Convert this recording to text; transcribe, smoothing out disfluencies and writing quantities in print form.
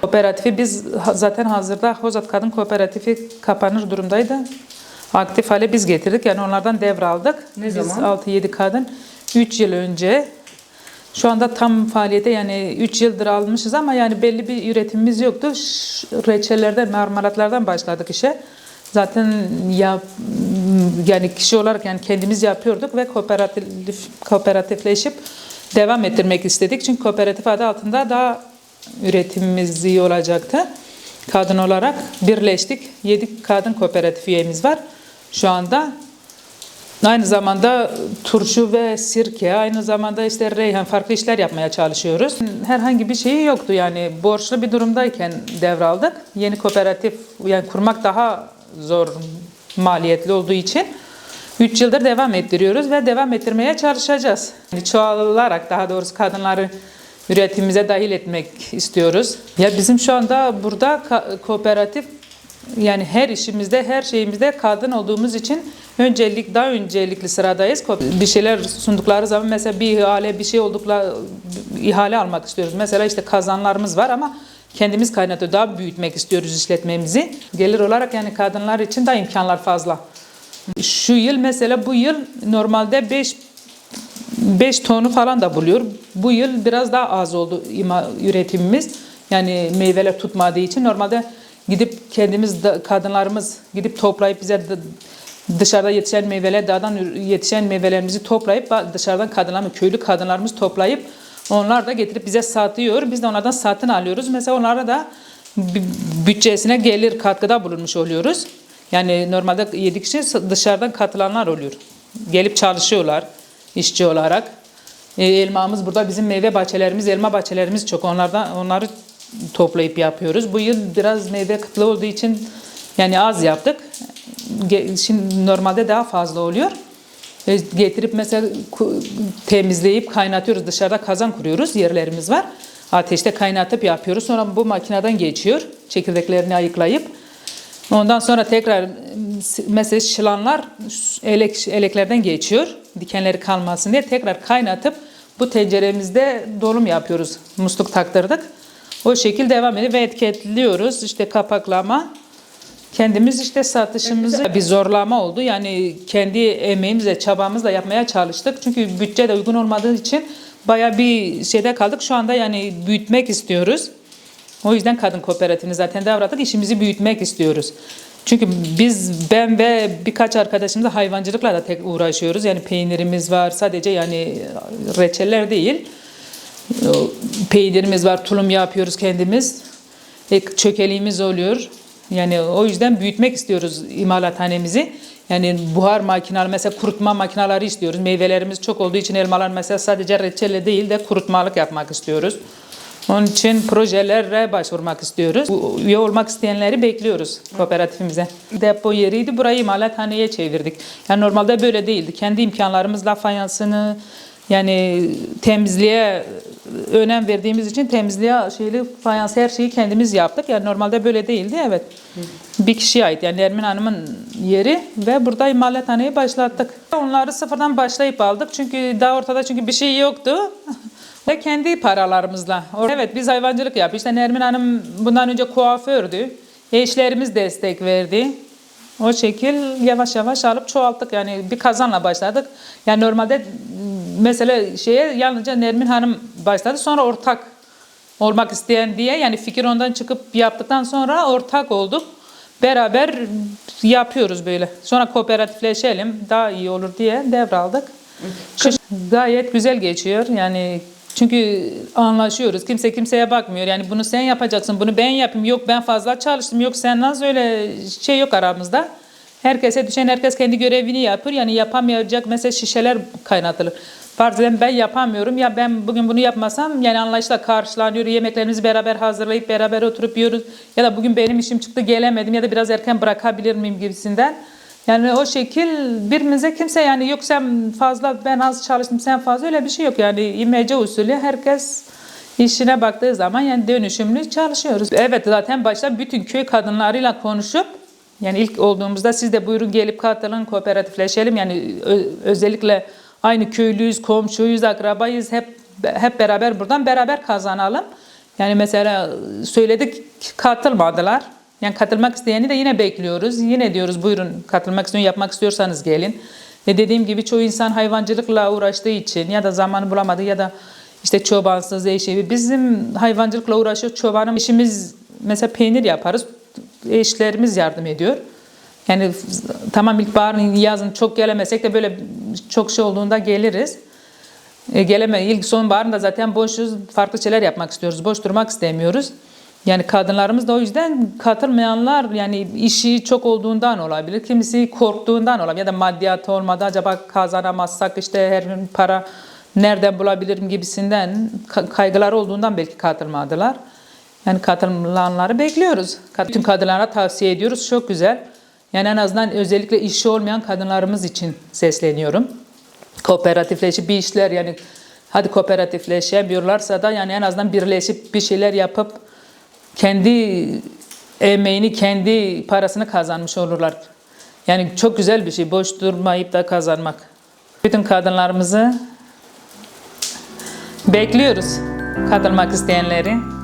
Kooperatifi biz zaten hazırda Hozat Kadın Kooperatifi kapanır durumdaydı. Aktif hale biz getirdik. Yani onlardan devraldık. Ne biz zaman? 6-7 kadın 3 yıl önce. Şu anda tam faaliyete yani 3 yıldır almışız ama yani belli bir üretimimiz yoktu. Reçellerden, marmelatlardan başladık işe. Zaten yani kişi olarak yani kendimiz yapıyorduk ve kooperatifleşip devam ettirmek istedik. Çünkü kooperatif adı altında daha üretimimiz iyi olacaktı. Kadın olarak birleştik. 7 kadın kooperatif üyemiz var şu anda. Aynı zamanda turşu ve sirke, aynı zamanda işte reyhan, farklı işler yapmaya çalışıyoruz. Herhangi bir şeyi yoktu yani borçlu bir durumdayken devraldık. Yeni kooperatif yani kurmak daha zor, maliyetli olduğu için 3 yıldır devam ettiriyoruz ve devam ettirmeye çalışacağız. Yani çoğalarak daha doğrusu kadınları üretimimize dahil etmek istiyoruz. Ya bizim şu anda burada kooperatif yani her işimizde, her şeyimizde kadın olduğumuz için daha öncelikli sıradayız. Bir şeyler sundukları zaman mesela bir ihale, bir şey ihale almak istiyoruz. Mesela işte kazanlarımız var ama kendimiz kaynatıyor. Daha büyütmek istiyoruz işletmemizi. Gelir olarak yani kadınlar için de imkanlar fazla. Şu yıl mesela bu yıl normalde 5 tonu falan da buluyor. Bu yıl biraz daha az oldu üretimimiz. Yani meyveler tutmadığı için normalde gidip kadınlarımız gidip toplayıp bize dışarıda yetişen meyveler, dağdan yetişen meyvelerimizi toplayıp dışarıdan köylü kadınlarımız toplayıp onlar da getirip bize satıyor. Biz de onlardan satın alıyoruz. Mesela onlara da bütçesine gelir katkıda bulunmuş oluyoruz. Yani normalde 7 kişi dışarıdan katılanlar oluyor. Gelip çalışıyorlar işçi olarak. Elmamız burada bizim elma bahçelerimiz çok. Onları toplayıp yapıyoruz. Bu yıl biraz meyve kıtlığı olduğu için yani az yaptık. Şimdi normalde daha fazla oluyor. Getirip mesela temizleyip kaynatıyoruz. Dışarıda kazan kuruyoruz. Yerlerimiz var. Ateşte kaynatıp yapıyoruz. Sonra bu makineden geçiyor. Çekirdeklerini ayıklayıp. Ondan sonra tekrar mesela şılanlar eleklerden geçiyor. Dikenleri kalmasın diye tekrar kaynatıp bu tenceremizde dolum yapıyoruz. Musluk taktırdık. O şekilde devam ediyor ve etiketliyoruz. İşte kapaklama. Kendimiz işte satışımızı bir zorlama oldu. Yani kendi emeğimizle, çabamızla yapmaya çalıştık. Çünkü bütçe de uygun olmadığı için bayağı bir şeyde kaldık. Şu anda yani büyütmek istiyoruz. O yüzden kadın kooperatifini zaten devraldık. İşimizi büyütmek istiyoruz. Çünkü ben ve birkaç arkadaşımız da hayvancılıkla da tek uğraşıyoruz. Yani peynirimiz var. Sadece yani reçeller değil. Peynirimiz var. Tulum yapıyoruz kendimiz. Çökeliğimiz oluyor. Yani o yüzden büyütmek istiyoruz imalathanemizi. Yani buhar makineleri, mesela kurutma makineleri istiyoruz. Meyvelerimiz çok olduğu için elmalar mesela sadece reçelle değil de kurutmalık yapmak istiyoruz. Onun için projelere başvurmak istiyoruz. Üye olmak isteyenleri bekliyoruz kooperatifimize. Depo yeriydi, burayı imalathaneye çevirdik. Yani normalde böyle değildi. Kendi imkanlarımızla fayansını, yani temizliğe önem verdiğimiz için fayans her şeyi kendimiz yaptık. Yani normalde böyle değildi, evet. Bir kişiye ait yani Nermin Hanım'ın yeri ve burada imalathaneyi başlattık. Onları sıfırdan başlayıp aldık çünkü daha ortada bir şey yoktu. Ve kendi paralarımızla. Evet biz hayvancılık yapıyoruz. İşte Nermin Hanım bundan önce kuafördü. Eşlerimiz destek verdi. O şekil yavaş yavaş alıp çoğalttık. Yani bir kazanla başladık. Yani normalde mesela yalnızca Nermin Hanım başladı. Sonra ortak olmak isteyen diye yani fikir ondan çıkıp yaptıktan sonra ortak olduk. Beraber yapıyoruz böyle. Sonra kooperatifleşelim daha iyi olur diye devraldık. Gayet güzel geçiyor. Yani çünkü anlaşıyoruz. Kimse kimseye bakmıyor. Yani bunu sen yapacaksın, bunu ben yapayım. Yok ben fazla çalıştım. Yok sen nasıl öyle şey yok aramızda. Herkese düşen herkes kendi görevini yapıyor. Yani yapamayacak mesela şişeler kaynatılır. Farz edelim ben yapamıyorum. Ya ben bugün bunu yapmasam yani anlayışla karşılanıyor. Yemeklerimizi beraber hazırlayıp beraber oturup yiyoruz. Ya da bugün benim işim çıktı gelemedim ya da biraz erken bırakabilir miyim gibisinden. Yani o şekil birbirimize kimse yani yok sen fazla ben az çalıştım sen fazla öyle bir şey yok. Yani imece usulü herkes işine baktığı zaman yani dönüşümlü çalışıyoruz. Evet zaten başta bütün köy kadınlarıyla konuşup yani ilk olduğumuzda siz de buyurun gelip katılın kooperatifleşelim. Yani özellikle aynı köylüyüz, komşuyuz, akrabayız hep beraber buradan beraber kazanalım. Yani mesela söyledik, katılmadılar. Yani katılmak isteyeni de yine bekliyoruz. Yine diyoruz buyurun, katılmak istiyorsanız, yapmak istiyorsanız gelin. Ve dediğim gibi çoğu insan hayvancılıkla uğraştığı için ya da zamanı bulamadı ya da işte çobansız eşi. Bizim hayvancılıkla uğraşıyor. Çobanım işimiz, mesela peynir yaparız. Eşlerimiz yardım ediyor. Yani tamam, ilkbaharın yazın çok gelemesek de böyle çok şey olduğunda geliriz. İlk sonbaharın da zaten boşuz. Farklı şeyler yapmak istiyoruz. Boş durmak istemiyoruz. Yani kadınlarımız da o yüzden, katılmayanlar yani işi çok olduğundan olabilir. Kimisi korktuğundan olabilir. Ya da maddiyatı olmadı. Acaba kazanamazsak işte her gün para nereden bulabilirim gibisinden kaygılar olduğundan belki katılmadılar. Yani katılanları bekliyoruz. Bütün kadınlara tavsiye ediyoruz. Çok güzel. Yani en azından özellikle işi olmayan kadınlarımız için sesleniyorum. Kooperatifleşip bir işler, yani hadi kooperatifleşemiyorlarsa da yani en azından birleşip bir şeyler yapıp kendi emeğini, kendi parasını kazanmış olurlar. Yani çok güzel bir şey, boş durmayıp da kazanmak. Bütün kadınlarımızı bekliyoruz, katılmak isteyenleri.